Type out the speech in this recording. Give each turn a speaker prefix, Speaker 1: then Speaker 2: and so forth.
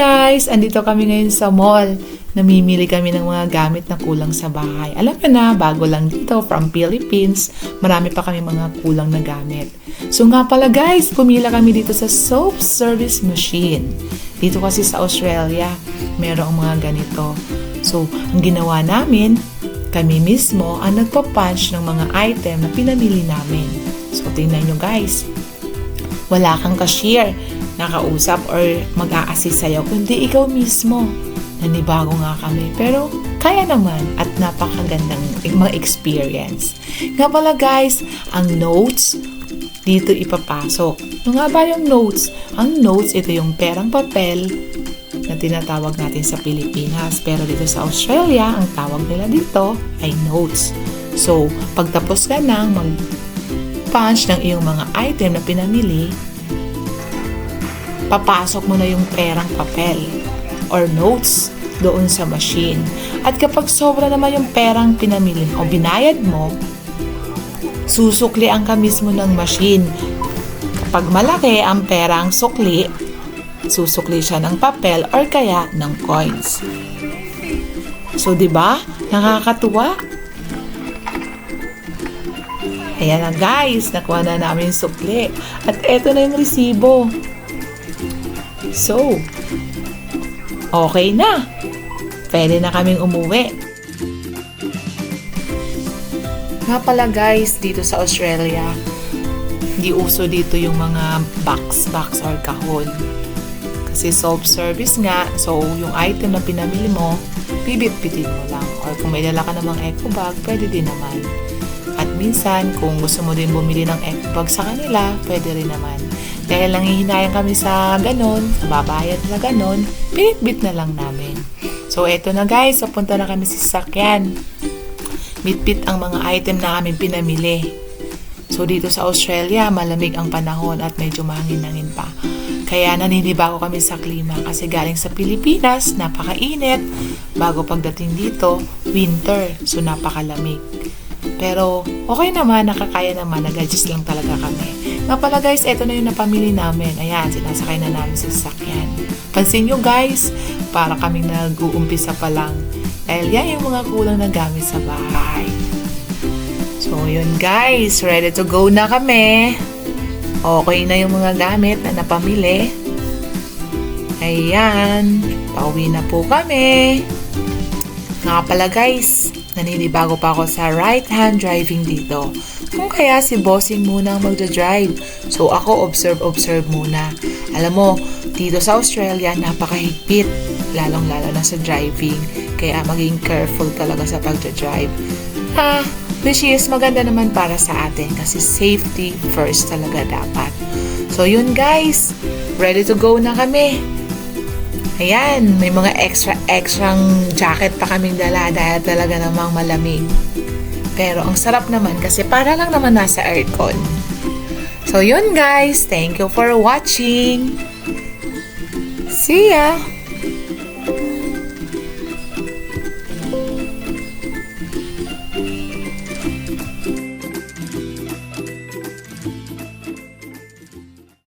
Speaker 1: guys! Andito kami ngayon sa mall. Namimili kami ng mga gamit na kulang sa bahay. Alam mo na, bago lang dito from Philippines, marami pa kami mga kulang na gamit. So nga pala guys, pumila kami dito sa soap service machine. Dito kasi sa Australia, merong mga ganito. So, ang ginawa namin, kami mismo ang nagpa-punch ng mga item na pinamili namin. So, tingnan nyo guys. Wala kang cashier nakausap or mag-a-assist sa'yo, kundi ikaw mismo. Nanibago nga kami, pero kaya naman at napakagandang ma-experience. Nga pala guys, ang notes, dito ipapasok. Ano nga ba yung notes? Ang notes, ito yung perang papel na tinatawag natin sa Pilipinas. Pero dito sa Australia, ang tawag nila dito ay notes. So, pagtapos ka nang mag-punch ng iyong mga item na pinamili, papasok mo na yung perang papel or notes doon sa machine. At kapag sobra naman yung perang pinamili o binayad mo, susuklian ka mismo ng machine. Kapag malaki ang perang sukli, susukli siya ng papel or kaya ng coins. So, di ba? Nakakatuwa. Ayan na guys, nakuha na namin yung sukli. At eto na yung resibo. So, okay na. Pwede na kaming umuwi. Nga pala guys, dito sa Australia, hindi uso dito yung mga box or kahon. Kasi self-service nga, so yung item na pinamili mo, bibit-bitin mo lang. Or kung may dala ka namang eco bag, pwede din naman. At minsan, kung gusto mo din bumili ng eco bag sa kanila, pwede rin naman. Dahil nangihinayang kami sa ganon, sa babayad na ganon, pinitbit na lang namin. So, eto na guys, papunta na kami sa sasakyan. Bitbit ang mga item na aming pinamili. So, dito sa Australia, malamig ang panahon at medyo mahangin-hangin pa. Kaya naninibago kami sa klima kasi galing sa Pilipinas, napakainit. Bago pagdating dito, winter, so napakalamig. Pero, okay naman, nakakaya naman, nag-adjust lang talaga kami. Nga pala guys, eto na yung napamili namin. Ayan, sinasakay na namin sa sasakyan. Pansin nyo guys, para kaming nag-uumpisa pa lang. Dahil yan yung mga kulang na gamit sa bahay. So yun guys, ready to go na kami. Okay na yung mga gamit na napamili. Ayan, pauwi na po kami. Nga pala guys, naninibago pa ako sa right-hand driving dito. Kung kaya si bossing muna ang magdadrive. So ako observe muna. Alam mo, dito sa Australia, napakahigpit. Lalong-lalo na sa driving. Kaya maging careful talaga sa pagdadrive. Which is maganda naman para sa atin kasi safety first talaga dapat. So yun guys, ready to go na kami. Ayan, may mga extrang jacket pa kaming dala dahil talaga namang malamig. Pero ang sarap naman kasi para lang naman nasa aircon. So yun guys, thank you for watching. See ya!